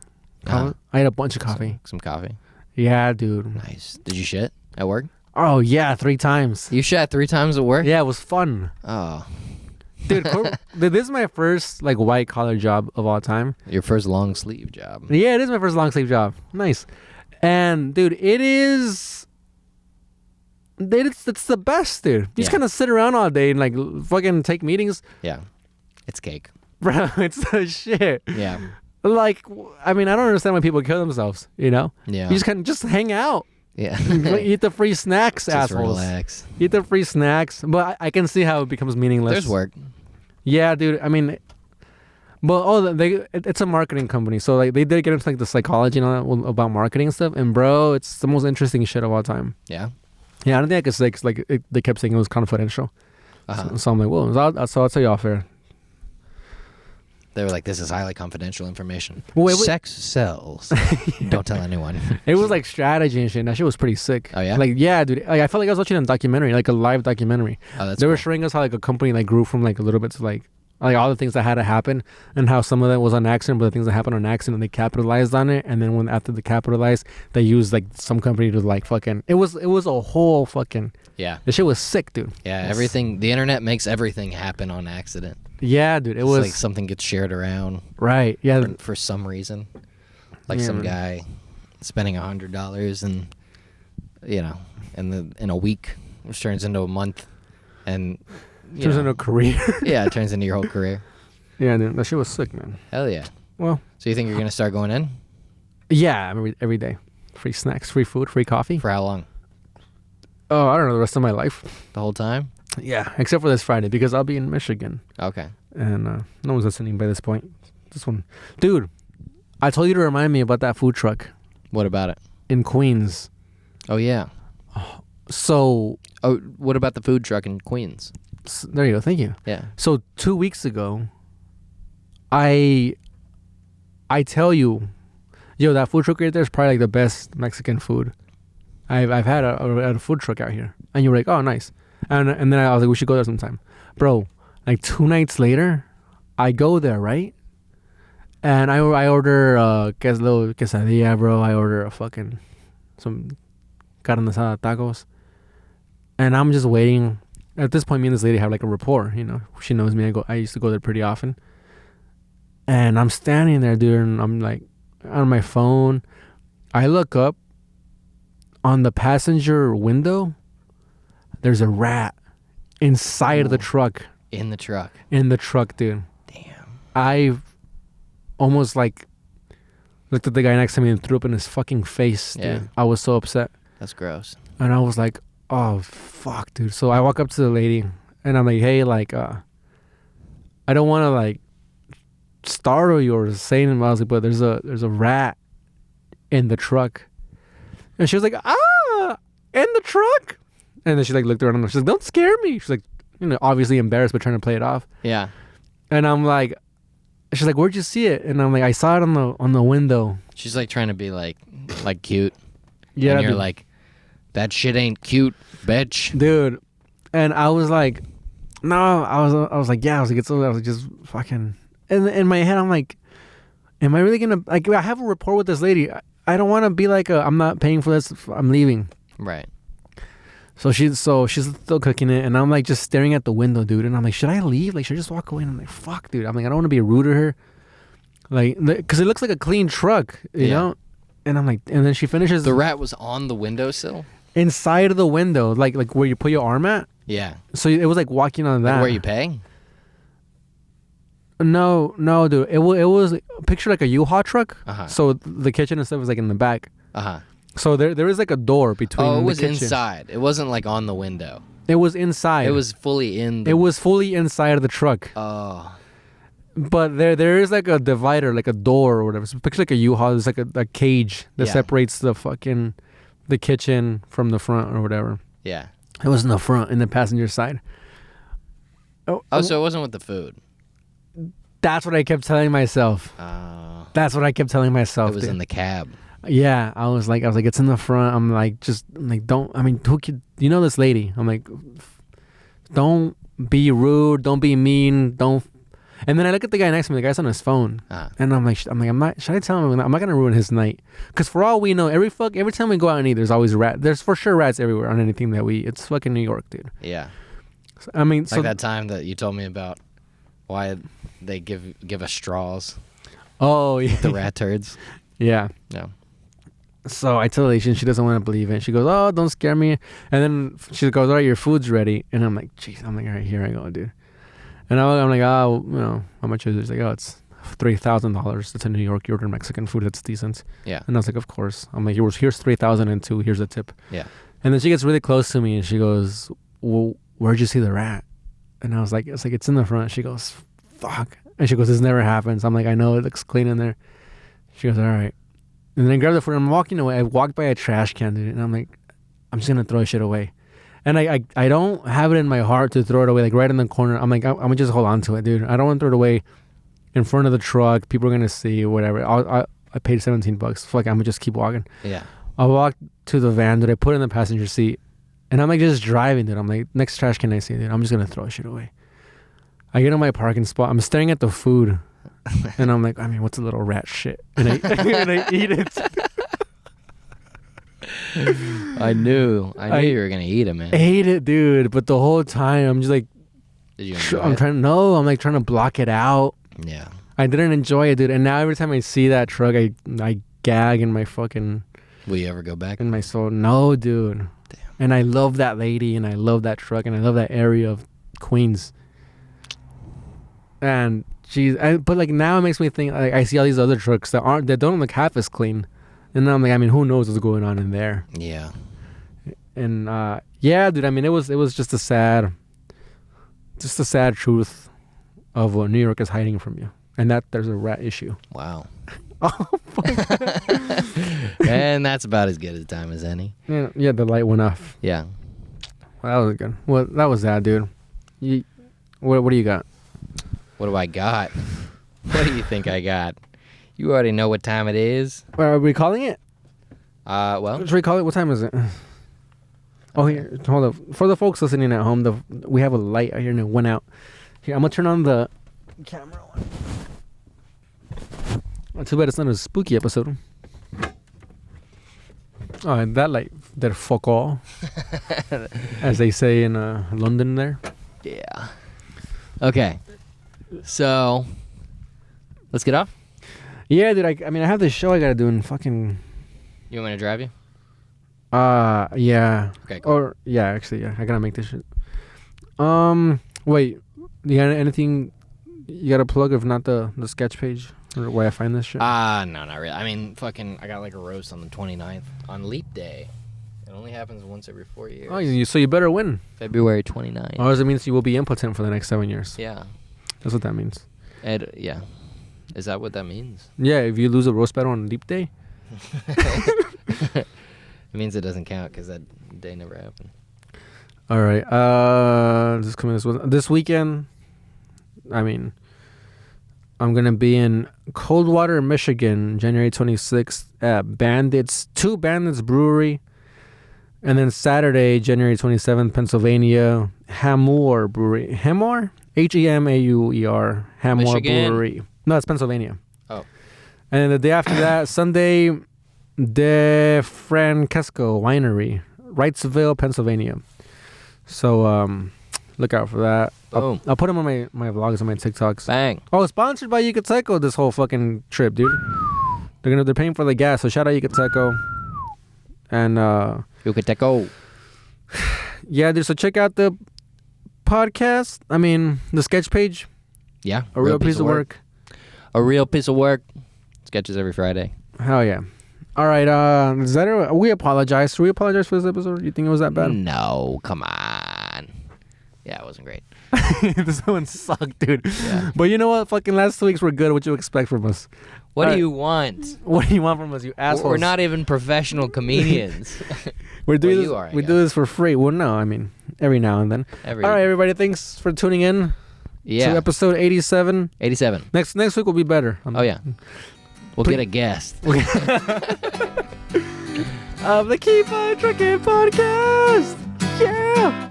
I ate a bunch of coffee. Some coffee. Yeah, dude. Nice. Did you shit at work? Oh yeah, 3 times. You shat 3 times at work? Yeah, it was fun. Oh. Dude, this is my first like white collar job of all time. Your first long sleeve job. Yeah, it is my first long sleeve job. Nice. And dude, it's the best, dude. You just kind of sit around all day and like fucking take meetings. Yeah. It's cake. Bro, it's the shit. Yeah. Like, I mean, I don't understand why people kill themselves, you know? Yeah. You just kind of just hang out. Yeah. Eat the free snacks, Just assholes. relax. Eat the free snacks. But I can see how it becomes meaningless. There's work. Yeah, dude. I mean, it's a marketing company, so like they did get into like the psychology and all that about marketing and stuff. And bro, it's the most interesting shit of all time. Yeah. Yeah, I don't think I could say 'cause like they kept saying it was confidential. So I'm like, well, so I'll tell you off air. They were like, this is highly confidential information. Wait. Sex sells. Don't tell anyone. It was like strategy and shit. And that shit was pretty sick. Oh, yeah? Like, yeah, dude. Like, I felt like I was watching a documentary, like a live documentary. Oh, that's They were cool. showing us how like a company like grew from like a little bit to like all the things that had to happen, and how some of that was on accident, but the things that happened on accident, they capitalized on it. And then when after they capitalized, they used like some company to like fucking. It was a whole fucking. Yeah. The shit was sick, dude. Yeah, everything. The internet makes everything happen on accident. Yeah, dude. It It's was like something gets shared around right. Yeah. for some reason. Like Yeah, some man. guy spending $100 and in a week, which turns into a month, and Turns into a career. yeah, it turns into your whole career. Yeah, dude. That shit was sick, man. Hell yeah. Well, So you think you're gonna start going in yeah. Every day, free snacks, free food, free coffee. for how long? Oh, I don't know, the rest of my life. The whole time? Yeah, except for this Friday because I'll be in Michigan Okay. and no one's listening by this point. This one, dude. I told you to remind me about that food truck What about it? in Queens. Oh yeah. So Oh, what about the food truck in Queens? there you go. Thank you. Yeah. So 2 weeks ago, I tell you, yo, that food truck right there is probably like the best Mexican food I've had at a food truck out here. And you were like, oh, nice. And then I was like, we should go there sometime. Bro, like 2 nights later, I go there, right? And I order a little quesadilla, bro. I order a fucking some carne asada tacos. And I'm just waiting. At this point, me and this lady have like a rapport, you know. She knows me. I used to go there pretty often. And I'm standing there, dude, and I'm like on my phone. I look up on the passenger window. There's a rat inside of the truck. In the truck. In the truck, dude. Damn. I almost like looked at the guy next to me and threw up in his fucking face, dude. Yeah. I was so upset. That's gross. And I was like, oh, fuck, dude. So I walk up to the lady and I'm like, hey, like, I don't want to like startle you or say anything. I was like, but there's a rat in the truck. And she was like, in the truck? And then she like looked around and she's like, don't scare me. She's like, you know, obviously embarrassed but trying to play it off. Yeah. And I'm like, she's like, where'd you see it? And I'm like, I saw it on the window. She's like trying to be like cute. Yeah, And you're dude. like, that shit ain't cute, bitch. Dude. And I was like, no, I was like, yeah, I was like, I was like, just fucking. And in my head, I'm like, am I really gonna like? I have a rapport with this lady. I don't want to be like, I'm not paying for this. I'm leaving. Right. So she's still cooking it, and I'm like just staring at the window, dude. And I'm like, should I leave? Like, should I just walk away? And I'm like, fuck, dude. I'm like, I don't want to be rude to her, like, because it looks like a clean truck, you know. And I'm like, and then she finishes. The rat was on the windowsill? Inside of the window, like where you put your arm at. Yeah. So it was like walking on that. Like where you pay? No, dude. It was picture like a U-Haul truck. Uh-huh. So the kitchen and stuff was like in the back. Uh-huh. So there is like a door between. Oh, it was the kitchen. inside. It wasn't like on the window. It was inside. It was fully in. It was fully inside of the truck. Oh. But there is like a divider, like a door or whatever. So picture like a U-Haul. There's like a cage that separates the kitchen from the front or whatever. Yeah. It was in the front, in the passenger side. Oh, so it wasn't with the food. That's what I kept telling myself. That's what I kept telling myself. It was in the cab. Yeah, I was like, it's in the front. I'm like, don't. I mean, who could? You know this lady. I'm like, don't be rude. Don't be mean. Don't. And then I look at the guy next to me. The guy's on his phone, and I'm like, I'm not. Should I tell him? I'm not gonna ruin his night. Because for all we know, every time we go out and eat, there's always rats. There's for sure rats everywhere on anything that we eat. It's fucking New York, dude. Yeah. So, I mean, like that time that you told me about why they give us straws. Oh yeah. The rat turds. Yeah. No. So I tell her she doesn't want to believe it. She goes, "Oh, don't scare me." And then she goes, "All right, your food's ready." And I'm like, "Jeez," I'm like, "All right, here I go, dude." And I'm like, "Oh, how much is it?" She's like, "Oh, it's $3,000. It's in New York. You order Mexican food. It's decent." Yeah. And I was like, "Of course." I'm like, "Here's $3,002. Here's a tip." Yeah. And then she gets really close to me and she goes, "Well, where'd you see the rat?" And I was like, "It's in the front." She goes, "Fuck." And she goes, "This never happens." I'm like, "I know, it looks clean in there." She goes, "All right." And then I grab the food. I'm walking away. I walked by a trash can, dude, and I'm like, I'm just gonna throw shit away. And I don't have it in my heart to throw it away, like right in the corner. I'm like, I'm gonna just hold on to it, dude. I don't want to throw it away in front of the truck. People are gonna see, whatever. I paid $17. Fuck, I'm gonna just keep walking. Yeah. I walked to the van, dude. I put it in the passenger seat, and I'm like just driving, dude. I'm like, next trash can I see, dude? I'm just gonna throw shit away. I get in my parking spot. I'm staring at the food, and I'm like, I mean, what's a little rat shit? And I eat it. I knew you were gonna eat it, man. I ate it, dude. But the whole time, I'm just like, Did you enjoy I'm it? trying. No, I'm like trying to block it out. Yeah. I didn't enjoy it, dude. And now every time I see that truck, I gag in my fucking. Will you ever go back? In my soul, no, dude. Damn. And I love that lady, and I love that truck, and I love that area of Queens. And but like now it makes me think. Like I see all these other trucks that don't look half as clean, and I'm like, I mean, who knows what's going on in there? Yeah. And yeah, dude. I mean, it was just a sad truth of what New York is hiding from you, and that there's a rat issue. Wow. Oh, And that's about as good a time as any. yeah, the light went off. Yeah. Well, that was good. Well, that was that, dude. What do you got? What do I got? What do you think I got? You already know what time it is. Are we calling it? Well. Should we call it? What time is it? Oh, here. Hold up. For the folks listening at home, we have a light out here and it went out. Here, I'm going to turn on the camera one. Oh, too bad it's not a spooky episode. Oh, and that light did fuck all. As they say in London there. Yeah. Okay. So, let's get off. Yeah, dude. I mean, I have this show I got to do in fucking... You want me to drive you? Yeah. Okay, cool. Or, yeah, actually, yeah. I got to make this shit. Wait. You got anything you got to plug if not the sketch page? Or where I find this shit? No, not really. I mean, I got like a roast on the 29th on Leap Day. It only happens once every 4 years. Oh, so you better win. February 29th. Or does it mean you will be impotent for the next 7 years? Yeah. That's what that means. Yeah. Is that what that means? Yeah, if you lose a roast battle on Leap Day. It means it doesn't count because that day never happened. All right. This weekend, I mean, I'm going to be in Coldwater, Michigan, January 26th at Two Bandits Brewery. And then Saturday, January 27th, Pennsylvania, Hamauer Brewery. Hamauer? Hemauer. Hamauer Michigan? Brewery. No, it's Pennsylvania. Oh. And then the day after that, Sunday, De Francesco Winery, Wrightsville, Pennsylvania. So look out for that. Boom. I'll put them on my vlogs and my TikToks. Bang. Oh, sponsored by Yucateco this whole fucking trip, dude. They're paying for the gas, so shout out Yucateco. And Yucateco. yeah, dude. So check out the podcast. I mean, the sketch page. Yeah. A real piece of work. A real piece of work. Sketches every Friday. Hell yeah. All right. Is that it? We apologize. Should we apologize for this episode? You think it was that bad? No, come on. Yeah, it wasn't great. This one sucked, dude. Yeah. But you know what? Fucking last 2 weeks were good. What you expect from us? What do you want? What do you want from us, you assholes? We're not even professional comedians. We're doing Well, this. you are, I we guess. do this for free. Well, no, I mean every now and then. All right, everybody. Thanks for tuning in to episode 87. 87. Next week will be better. Oh yeah. We'll get a guest. Of the Keep On Trucking podcast. Yeah.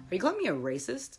Are you calling me a racist?